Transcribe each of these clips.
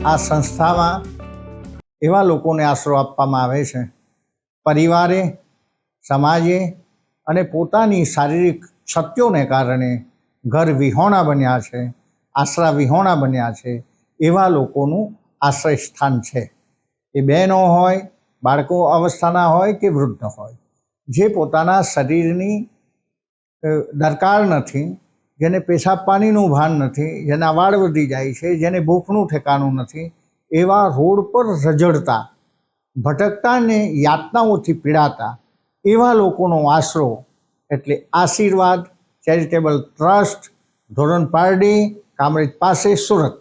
આ સંસ્થામાં એવા લોકોને આશરો આપવામાં આવે છે પરિવારે, સમાજે અને પોતાની શારીરિક ક્ષતિઓને કારણે ઘર વિહોણા બન્યા છે, આશરા વિહોણા બન્યા છે, એવા લોકોનું આશ્રય સ્થાન છે. એ બહેનો હોય, બાળકો અવસ્થાના હોય કે વૃદ્ધ હોય, જે પોતાના શરીરની દરકાર નથી, જેને પેશાબ પાણીનું ભાન નથી, જેના વાળ વધી જાય છે, જેને ભૂખનું ઠેકાણું નથી, એવા રોડ પર રઝળતા, ભટકતા ને યાતનાઓથી પીડાતા એવા લોકોનો આશરો એટલે આશીર્વાદ ચેરિટેબલ ટ્રસ્ટ, ધોરણ પારડી, કામરેજ પાસે, સુરત.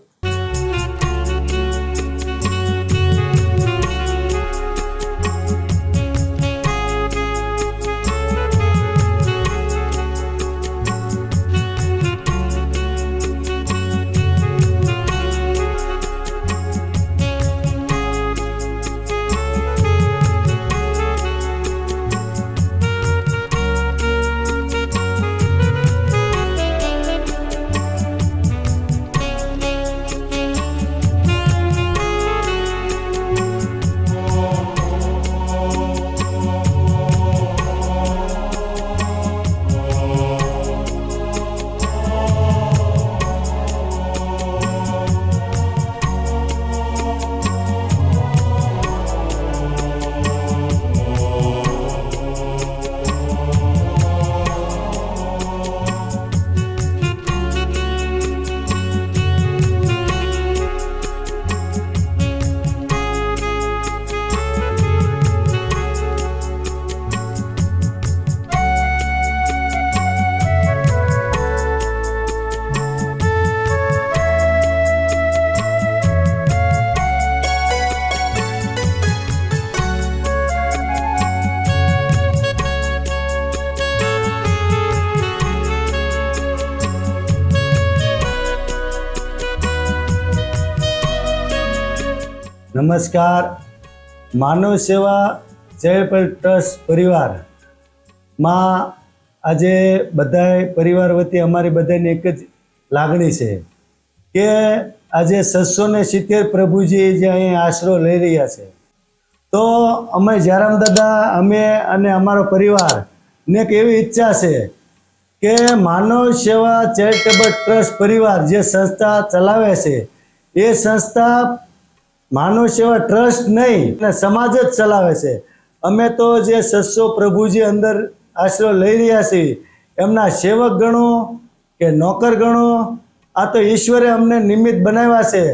નમસ્કાર. માનવ સેવા ચેરિટેબલ ટ્રસ્ટ પરિવારમાં આજે બધાય પરિવાર વતી અમારી બધાની એક જ લાગણી છે કે આજે 670 પ્રભુજી જે અહીં આશરો લઈ રહ્યા છે, તો અમે જયરામ દાદા, અમે અને અમારો પરિવારને એક એવી ઈચ્છા છે કે માનવ સેવા ચેરિટેબલ ટ્રસ્ટ પરિવાર જે સંસ્થા ચલાવે છે, એ સંસ્થા માનવ સેવા ટ્રસ્ટ નહીં, સમાજ જ ચલાવે છે. અમે તો જે 600 પ્રભુજી અંદર આશરો લઈ રહ્યા છીએ, એમના સેવક ગણો કે નોકર ગણો, આ તો ઈશ્વરે અમને નિમિત્ત બનાવ્યા છે.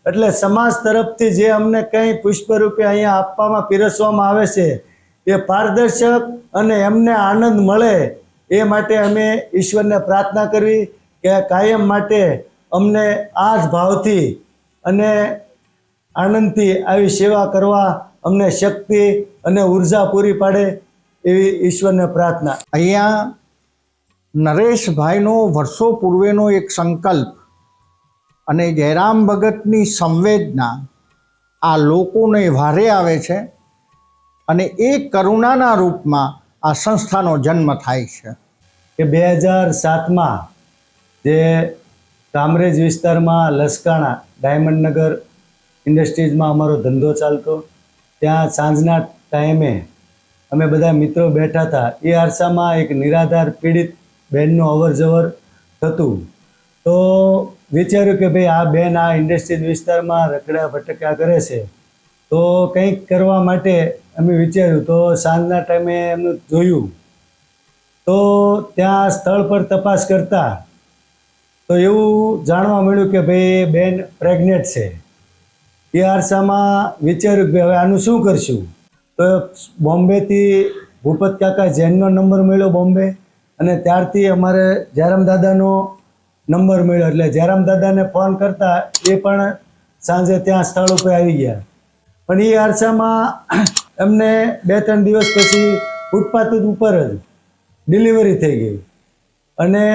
એટલે સમાજ તરફથી જે અમને કંઈ પુષ્પરૂપે અહીંયા આપવામાં પીરસવામાં આવે છે, એ પારદર્શક અને એમને આનંદ મળે એ માટે અમે ઈશ્વરને પ્રાર્થના કરવી કે કાયમ માટે અમને આ જ ભાવથી અને આનંદથી આવી સેવા કરવા અમને શક્તિ અને ઉર્જા પૂરી પાડે એવી ઈશ્વરને પ્રાર્થના. અહીંયા નરેશભાઈનો વર્ષો પૂર્વેનો એક સંકલ્પ અને જયરામ ભગતની સંવેદના આ લોકોને ભારે આવે છે અને એ કરુણાના રૂપમાં આ સંસ્થાનો જન્મ થાય છે. કે 2007માં જે કામરેજ વિસ્તારમાં લસકાણા ડાયમંડનગર ઇન્ડસ્ટ્રીઝમાં અમારો ધંધો ચાલતો, ત્યાં સાંજના ટાઈમે અમે બધા મિત્રો બેઠા હતા. એ અરસામાં એક નિરાધાર પીડિત બહેનનું અવર જવર થતું, તો વિચાર્યું કે ભાઈ આ બેન આ ઇન્ડસ્ટ્રીઝ વિસ્તારમાં રખડ્યા ભટક્યા કરે છે, તો કંઈક કરવા માટે અમે વિચાર્યું. તો સાંજના ટાઈમે એમનું જોયું, તો ત્યાં સ્થળ પર તપાસ કરતા તો એવું જાણવા મળ્યું કે ભાઈ બેન પ્રેગ્નેન્ટ છે. એ અરસામાં વિચાર્યું કે હવે આનું શું કરશું. તો બોમ્બેથી ભૂપત કાકા જૈનનો નંબર મળ્યો બોમ્બે, અને ત્યારથી અમારે જયરામ દાદાનો નંબર મળ્યો. એટલે જયરામ દાદાને ફોન કરતા એ પણ સાંજે ત્યાં સ્થળ ઉપર આવી ગયા. પણ એ અરસામાં એમને 2-3 દિવસ પછી ફૂટપાથ ઉપર જ ડિલિવરી થઈ ગઈ, અને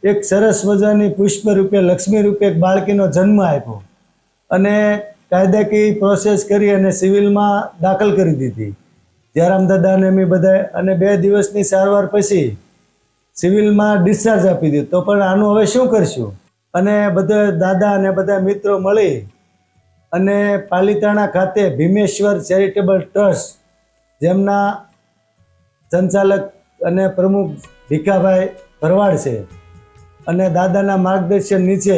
એક સરસ મજાની પુષ્પ રૂપે લક્ષ્મી રૂપે એક બાળકીનો જન્મ આપ્યો, અને કાયદાકીય પ્રોસેસ કરી અને સિવિલમાં દાખલ કરી દીધી જયરામ દાદાને મેં બધા. અને 2 દિવસની સારવાર પછી સિવિલમાં ડિસ્ચાર્જ આપી દીધું. તો પણ આનું હવે શું કરશું? અને બધા દાદા અને બધા મિત્રો મળી અને પાલિતાણા ખાતે ભીમેશ્વર ચેરિટેબલ ટ્રસ્ટ, જેમના સંચાલક અને પ્રમુખ ભીખાભાઈ ભરવાડ છે, અને દાદાના માર્ગદર્શન નીચે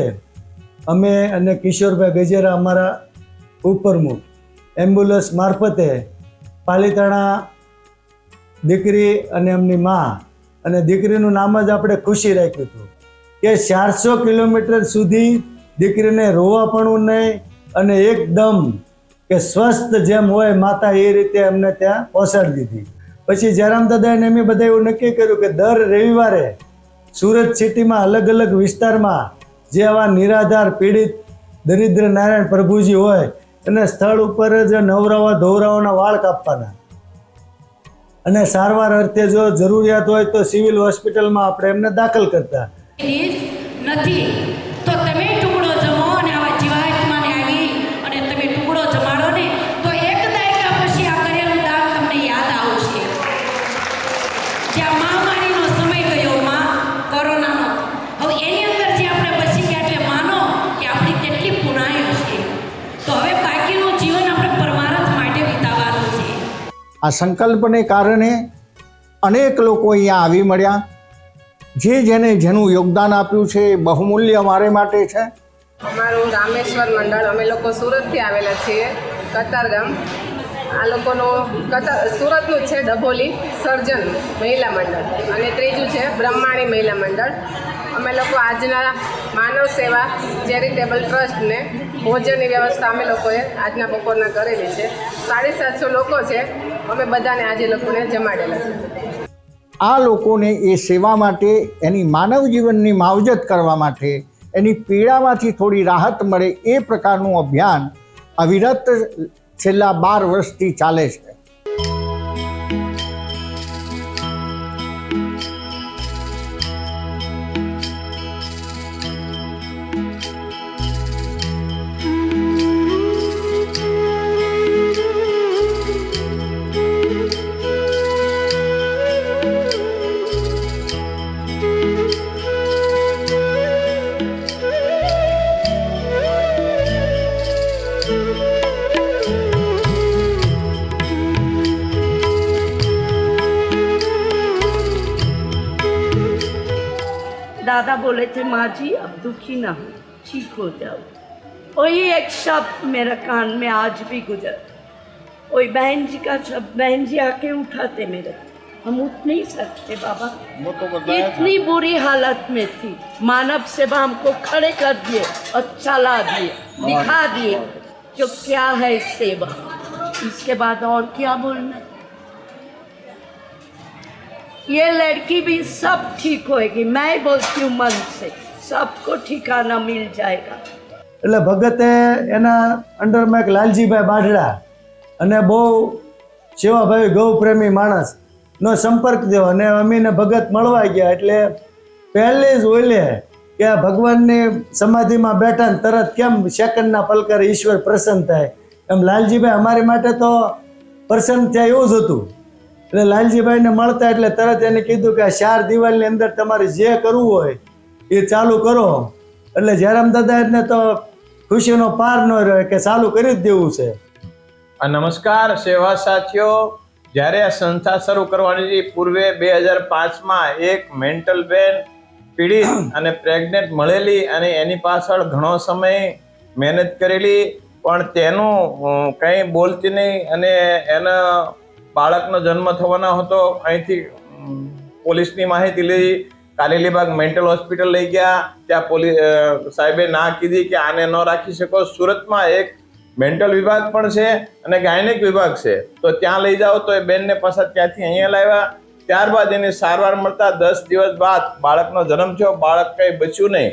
અમે અને કિશોરભાઈ ગજેરા અમારા ઉપપ્રમુખ એમ્બ્યુલન્સ મારફતે પાલિતાણા દીકરી અને એમની મા, અને દીકરીનું નામ જ આપણે ખુશી રાખ્યું હતું કે 400 કિલોમીટર સુધી દીકરીને રોવા પણ નહીં, અને એકદમ કે સ્વસ્થ જેમ હોય માતા એ રીતે અમને ત્યાં પહોંચાડી દીધી. પછી જયરામ દાદાને અમે બધા એવું નક્કી કર્યું કે દર રવિવારે સુરત સિટીમાં અલગ અલગ વિસ્તારમાં જે આવા નિરાધાર પીડિત દરિદ્ર નારાયણ પ્રભુજી હોય એને સ્થળ ઉપર જ નવરાવા ધોવરાવાના વાળ કાપવાના, અને સારવાર અર્થે જો જરૂરિયાત હોય તો સિવિલ હોસ્પિટલમાં આપણે એમને દાખલ કરતા. નથી તો તમે ટુકડો જમો, અને આવા જીવાત્માને આવી અને તમે ટુકડો જમાડો ને તો 1 દાયકા પછી આ કરેલું દાન તમને યાદ આવશે. જ્યાં મહામારીનો સમય ગયો માં કોરોનાનો, હવે એની અંદર જે આપણે બચી ગયા એટલે માનો કે આપણી કેટલી પુનાઈ છે. તો હવે બાકીનું જીવન આપણે પરમાર્થ માટે વિતાવવાનું છે. આ સંકલ્પને કારણે અનેક લોકો અહીંયા આવી મળ્યા. જેનું યોગદાન આપ્યું છે એ બહુમૂલ્ય અમારે માટે છે. અમારું રામેશ્વર મંડળ, અમે લોકો સુરતથી આવેલા છીએ, કતારગામ. આ લોકોનું સુરતનું છે ડભોલી સર્જન મહિલા મંડળ, અને ત્રીજું છે બ્રહ્માણી મહિલા મંડળ. અમે લોકો આજના માનવ સેવા ચેરિટેબલ ટ્રસ્ટને ભોજનની વ્યવસ્થા અમે લોકોએ આજના બપોરના કરેલી છે. 750 લોકો છે, અમે બધાને આજે લોકોને જમાડેલા છે. આ લોકોને એ સેવા માટે, એની માનવ જીવનની માવજત કરવા માટે, એની પીડામાંથી થોડી રાહત મળે એ પ્રકારનું અભિયાન અવિરત છેલ્લા 12 વર્ષથી ચાલે છે. दादा बोले थे माँ जी अब दुखी ना हो, ठीक हो जाओ. वही एक शब्द मेरा कान में आज भी गुजर. वही बहन जी का शब्द, बहन जी आके उठाते मेरे, हम उठ नहीं सकते बाबा, इतनी बुरी हालत में थी. मानव सेवा हमको खड़े कर दिए और चला दिए, दिखा दिए जो क्या है सेवा. इसके बाद और क्या बोलना. ये लड़की भी सब ठीक होएगी. मैं बोलती हूँ मन से, सबको ठिकाना मिल जाएगा. એટલે ભગતે એના અંડરમાં એક લાલજીભાઈ બાઢડા અને બહુ સેવાભાવી ગૌપ્રેમી માણસનો સંપર્ક થયો, અને અમીને ભગત મળવા ગયા. એટલે પહેલે જ ઓલે કે આ ભગવાનની સમાધિમાં બેઠા ને તરત કેમ સેકન્ડના પલકારે ઈશ્વર પ્રસન્ન થાય, એમ લાલજીભાઈ અમારી માટે તો પ્રસન્ન થયા એવું જ હતું. એટલે લાલજીભાઈને મળતા એટલે તરત એને કીધું કે આ 4 દિવાલની અંદર તમારે જે કરવું હોય એ ચાલુ કરો. એટલે જયરામ દાદાને તો ખુશીનો પાર ન રહ્યો કે ચાલુ કરી જ દેવું છે. નમસ્કાર સેવા સાથીઓ. જ્યારે આ સંસ્થા શરૂ કરવાની પૂર્વે 2005માં એક મેન્ટલ બેન પીડિત અને પ્રેગ્નેન્ટ મળેલી, અને એની પાછળ ઘણો સમય મહેનત કરેલી, પણ તેનું કંઈ બોલતી નહીં, અને એના બાળકનો જન્મ થવાનો હતો. અહીંથી પોલીસની માહિતી લીધી કારેલીબાગ મેન્ટલ હોસ્પિટલ લઈ ગયા, ત્યાં પોલીસ સાહેબે ના કીધી કે આને ન રાખી શકો. સુરતમાં એક મેન્ટલ વિભાગ પણ છે અને ગાયનેક વિભાગ છે, તો ત્યાં લઈ જાઓ. તો એ બેનને પાછા ત્યાંથી અહીંયા લાવ્યા. ત્યારબાદ એની સારવાર મળતા 10 દિવસ બાદ બાળકનો જન્મ થયો. બાળક કંઈ બચ્યું નહીં,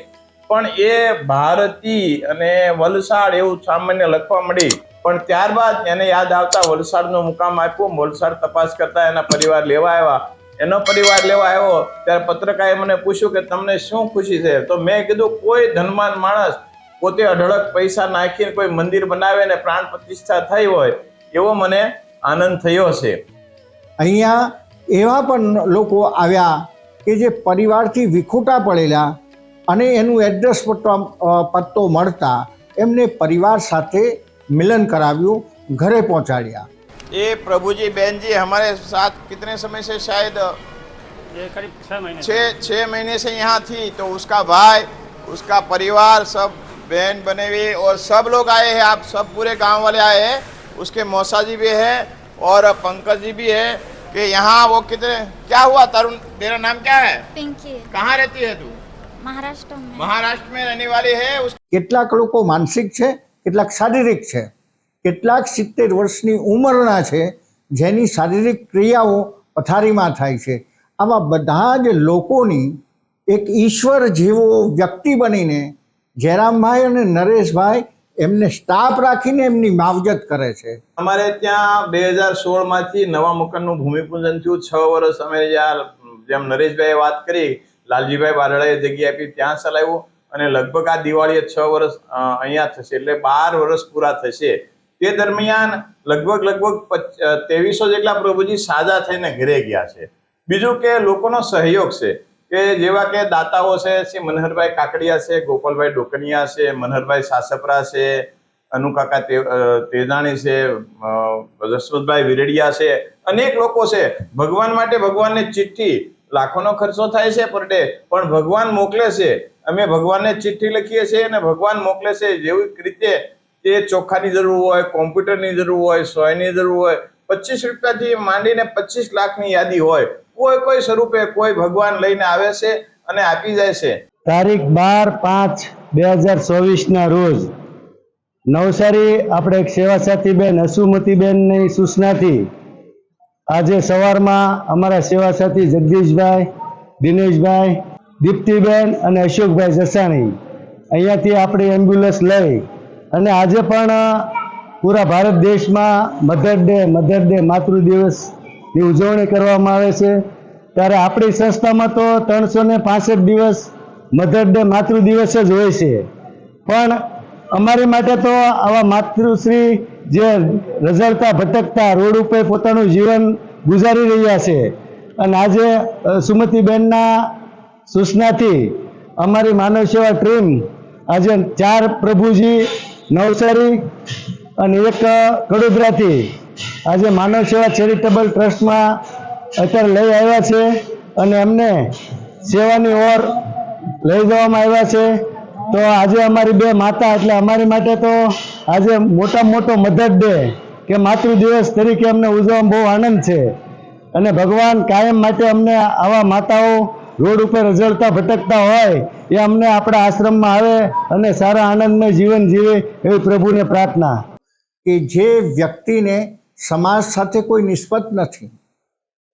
પણ એ ભારતી અને વલસાડ એવું સામાન્ય લખવા મળી. પણ ત્યારબાદ એને યાદ આવતા વલસાડનું મુકામ આપ્યું. વલસાડ તપાસ કરતા એના પરિવાર લેવા આવ્યા. એનો પરિવાર લેવા આવ્યો ત્યારે પત્રકારે મને પૂછ્યું કે તમને શું ખુશી છે? તો મેં કીધું કોઈ ધનવાન માણસ પોતે અઢળક પૈસા નાખીને કોઈ મંદિર બનાવે ને પ્રાણ પ્રતિષ્ઠા થઈ હોય એવો મને આનંદ થયો છે. અહીંયા એવા પણ લોકો આવ્યા કે જે પરિવારથી વિખૂટા પડેલા અને એનું એડ્રેસ પત્તો મળતા એમને પરિવાર સાથે મિલન કરાવ્યું, ઘરે પહોંચાડ્યા. ये प्रभु जी बहन जी हमारे साथ कितने समय से शायद ये करीब 6 महीने 6 महीने से यहाँ थी. तो उसका भाई, उसका परिवार, सब बहन बने हुए और सब लोग आए हैं. आप सब पूरे गांव वाले आए हैं. उसके मौसा जी भी है और पंकज जी भी है कि यहाँ वो कितने क्या हुआ तरुण, तेरा नाम क्या है? पिंकी, कहाँ रहती है तू? महाराष्ट्र में। महाराष्ट्र में रहने वाली है. કેટલાક લોકો માનસિક છે, કેટલાક શારીરિક છે, કેટલાક 70 વર્ષની ઉંમરના છે જેની શારીરિક ક્રિયાઓ પથારીમાં થાય છે. આવા બધા જ લોકોની એક ઈશ્વર જેવો વ્યક્તિ બનીને જયરામભાઈ અને નરેશભાઈ એમને સ્ટાફ રાખીને એમની માવજત કરે છે. અમારે ત્યાં 2016 માંથી નવા મકાનનું ભૂમિપૂજન થયું. 6 વર્ષ અમે જેમ નરેશભાઈએ વાત કરી, લાલજીભાઈ બારડાએ જગ્યા આપી ત્યાં ચલાવ્યું અને લગભગ આ દિવાળીએ 6 વર્ષ અહીંયા થશે, એટલે 12 વર્ષ પૂરા થશે. તે દરમિયાન લગભગ 2300 જેટલા પ્રભુજી સાજા થઈને ઘરે ગયા છે. બીજું કે લોકોનો સહયોગ છે કે જેવા કે દાતાઓ છે, શ્રી મનહરભાઈ કાકડિયા છે, ગોપાલભાઈ ડોકનિયા છે, મનહરભાઈ સાસપરા છે, અનુકાકા તેજાણી છે, જસવંતભાઈ વિરડિયા છે, અનેક લોકો છે. ભગવાન માટે ભગવાનને ચિઠ્ઠી, લાખોનો ખર્ચો થાય છે પર ડે, પણ ભગવાન મોકલે છે. અમે ભગવાનને ચિઠ્ઠી લખીએ છીએ અને ભગવાન મોકલે છે. જેવી રીતે તે ચોખાની જરૂર હોય, કોમ્પ્યુટરની જરૂર હોય, સોયની જરૂર હોય, 25 રૂપિયાથી માંડીને 25 લાખની યાદી હોય, કોઈ સ્વરૂપે કોઈ ભગવાન લઈને આવે છે અને આપી જાય છે. તારીખ 12/5/2024 રોજ નવસારી આપણે એક સેવા સાથી બેન હસુમતીબેનની સૂચનાથી આજે સવારમાં અમારા સેવા સાથી જગદીશભાઈ, દિનેશભાઈ, દીપ્તિબેન અને અશોકભાઈ જસાણી અહીંયાથી આપણી એમ્બ્યુલન્સ લઈ અને આજે પણ પૂરા ભારત દેશમાં મધર ડે માતૃ દિવસની ઉજવણી કરવામાં આવે છે. ત્યારે આપણી સંસ્થામાં તો 365 દિવસ મધર ડે માતૃ દિવસ જ હોય છે, પણ અમારી માટે તો આવા માતૃશ્રી જે રઝળતા ભટકતા રોડ ઉપર પોતાનું જીવન ગુજારી રહ્યા છે અને આજે સુમતીબેનના સૂચનાથી અમારી માનવ સેવા ટીમ આજે 4 પ્રભુજી નવસારી અને 1 કડોદરાથી આજે માનવ સેવા ચેરિટેબલ ટ્રસ્ટમાં અત્યારે લઈ આવ્યા છે અને એમને સેવાની ઓર લઈ જવામાં આવ્યા છે. તો આજે અમારી 2 માતા, એટલે અમારી માટે તો આજે મોટો મધર ડે કે માતૃ દિવસ તરીકે અમને ઉજવવામાં બહુ આનંદ છે અને ભગવાન કાયમ માટે અમને આવા માતાઓ રોડ ઉપર રઝળતા ભટકતા હોય એ અમને આપણા આશ્રમમાં આવે અને સારા આનંદમય જીવન જીવે એવી પ્રભુને પ્રાર્થના. કે જે વ્યક્તિને સમાજ સાથે કોઈ નિસ્બત નથી,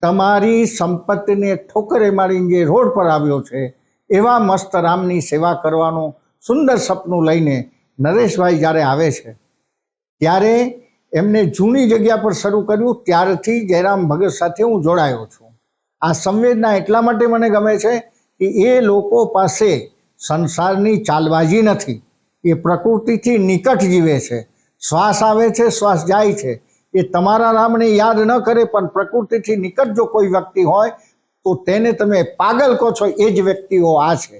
તમારી સંપત્તિને ઠોકરે મારીને જે રોડ પર આવ્યો છે એવા મસ્ત રામની સેવા કરવાનું સુંદર સપનું લઈને નરેશભાઈ જ્યારે આવે છે ત્યારે એમને જૂની જગ્યા પર શરૂ કર્યું. ત્યારથી જયરામ ભગત સાથે હું જોડાયો છું. આ સંવેદના એટલા માટે મને ગમે છે કે એ લોકો પાસે સંસારની ચાલબાજી નથી, એ પ્રકૃતિથી નિકટ જીવે છે. શ્વાસ આવે છે, શ્વાસ જાય છે, એ તમારા રામને યાદ ન કરે પણ પ્રકૃતિથી નિકટ જો કોઈ વ્યક્તિ હોય તો તેને તમે પાગલ કહો છો, એ જ વ્યક્તિઓ આ છે.